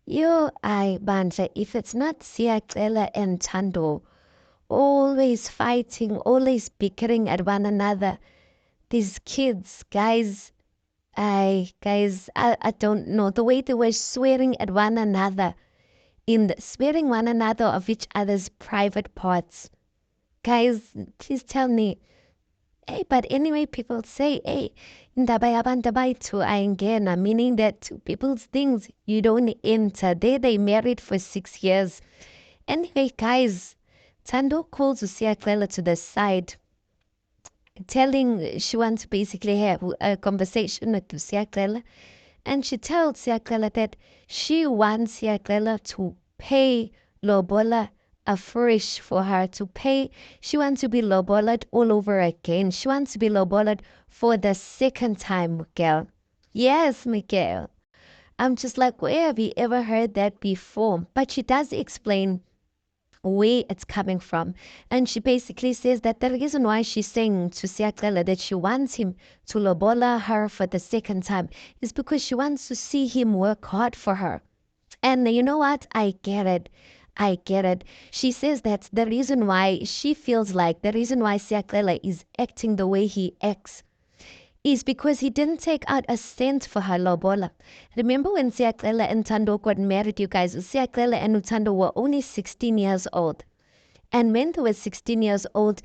Bandla, if it's not Siyacela and Tando, always fighting, always bickering at one another. These kids, I don't know. The way they were swearing at one another, swearing one another of each other's private parts. Guys, please tell me. Hey, but anyway, people say, hey, indaba yabantu bayithu ayingena, meaning that people's things you don't enter. They married for 6 years. Anyway, guys, Tando calls Usiaklela to the side, telling she wants to basically have a conversation with Usiaklela, and she tells Siaklela that she wants Siaklela to pay Lobola afresh for her to pay. She wants to be loboled all over again. She wants to be loboled for the second time, Miguel. Yes, Miguel. I'm just like, where have you ever heard that before? But she does explain where it's coming from. And she basically says that the reason why she's saying to Siakela that she wants him to lobola her for the second time is because she wants to see him work hard for her. And you know what? I get it. I get it. She says that the reason why she feels like the reason why Siakela is acting the way he acts is because he didn't take out a cent for her lobola. Remember when Siakela and Tando got married, you guys? Siakela and Utando were only 16 years old. And when they were 16 years old,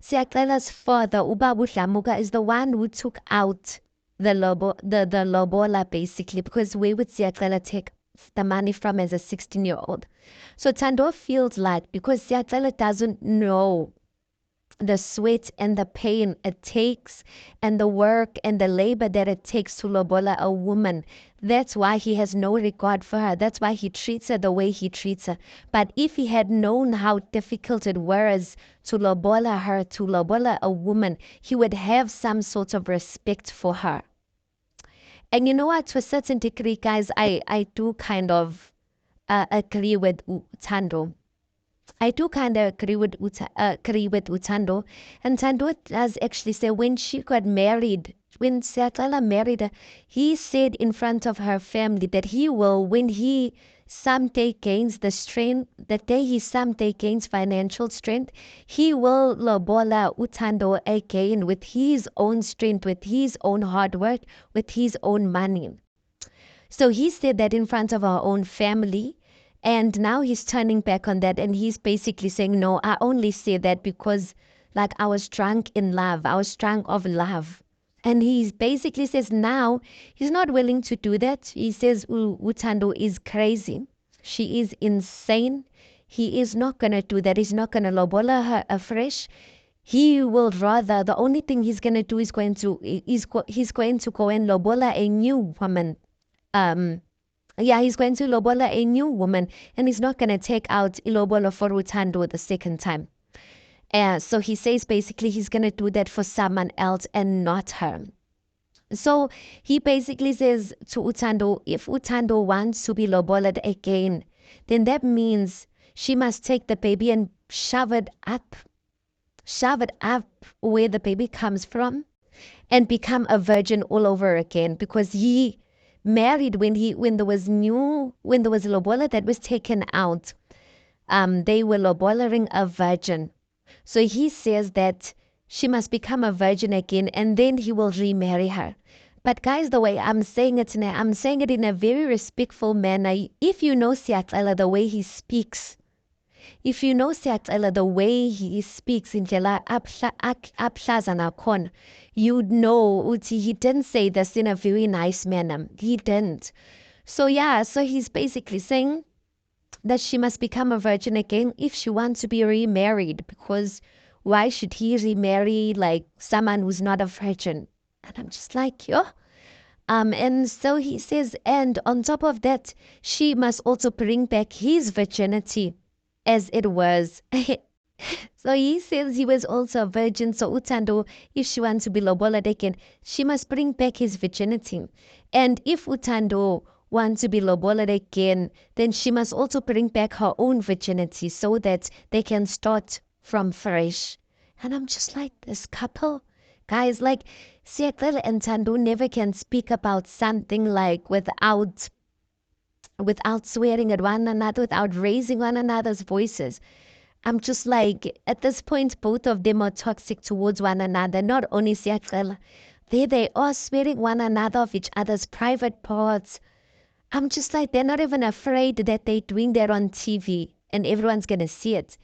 Siakela's father, Ubabu Shamuga, is the one who took out the lobola basically, because where would Siakela take the money from as a 16-year-old? So Tando feels like because Siakela doesn't know the sweat and the pain it takes and the work and the labor that it takes to lobola a woman. That's why he has no regard for her. That's why he treats her the way he treats her. But if he had known how difficult it was to lobola her, to lobola a woman, he would have some sort of respect for her. And you know what? To a certain degree, guys, I do kind of agree with Tando. I do kind of agree with Utando, and Tando does actually say when she got married, when Siatala married her, he said in front of her family that he will, when he someday gains the strength, the day he someday gains financial strength, he will lobola Utando again with his own strength, with his own hard work, with his own money. So he said that in front of our own family. And now he's turning back on that and he's basically saying, no, I only say that because like I was drunk in love. I was drunk of love. And he basically says now he's not willing to do that. He says Utando is crazy. She is insane. He is not going to do that. He's not going to lobola her afresh. He will rather, the only thing he's going to do is he's going to go and lobola a new woman. He's going to lobola a new woman and he's not going to take out Ilobola for Utando the second time. So he says basically he's going to do that for someone else and not her. So he basically says to Utando, if Utando wants to be loboled again, then that means she must take the baby and shove it up where the baby comes from and become a virgin all over again because he married when there was lobola that was taken out. They were lobolaring a virgin. So he says that she must become a virgin again and then he will remarry her. But guys, the way I'm saying it now, I'm saying it in a very respectful manner. If you know Siatela, the way he speaks, if you know Siatela, the way he speaks in Jela Abshazanakon, you'd know Uti, he didn't say this in a very nice manner. He didn't. So he's basically saying that she must become a virgin again if she wants to be remarried, because why should he remarry like someone who's not a virgin? And I'm just like, yo. And so he says, and on top of that, she must also bring back his virginity as it was. So he says he was also a virgin. So Utando, if she wants to be lobola again, she must bring back his virginity. And if Utando wants to be lobola again, then she must also bring back her own virginity so that they can start from fresh. And I'm just like, this couple, guys, like Siaklela and Tando never can speak about something like without without swearing at one another, without raising one another's voices. I'm just like, at this point, both of them are toxic towards one another. Not only Siyacela, they are swearing one another of each other's private parts. I'm just like, they're not even afraid that they're doing that on TV and everyone's going to see it.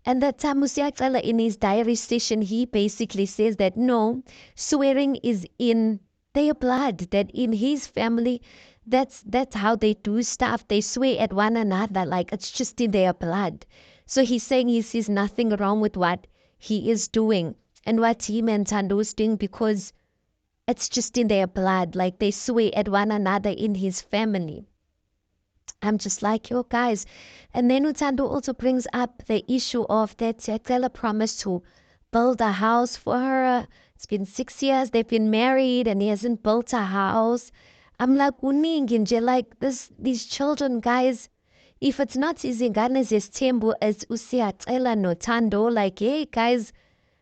And that time Musiakala in his diary session, he basically says that no, swearing is in their blood, that in his family, that's how they do stuff. They swear at one another, like it's just in their blood. So he's saying he sees nothing wrong with what he is doing and what him and Tando is doing because it's just in their blood. Like they swear at one another in his family. I'm just like, yo, guys. And then Utando also brings up the issue of that Siyacela promised to build a house for her. It's been 6 years, they've been married, and he hasn't built a house. I'm like, uningi like these children, guys. If it's not izingane zesithembu as uSiyacela noThando, like, hey, guys,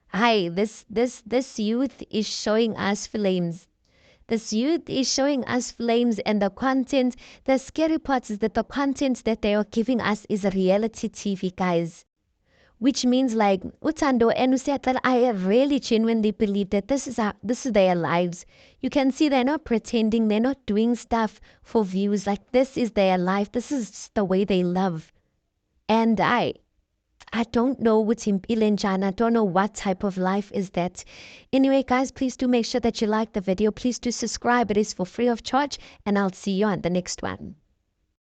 hi, this youth is showing us flames. This youth is showing us flames and the content. The scary part is that the content that they are giving us is a reality TV, guys. Which means like Utando and Usiatal, I really genuinely believe that this is their lives. You can see they're not pretending, they're not doing stuff for views. Like this is their life. This is the way they love. And I don't know what's in Bilenjan. I don't know what type of life is that. Anyway, guys, please do make sure that you like the video. Please do subscribe. It is for free of charge. And I'll see you on the next one.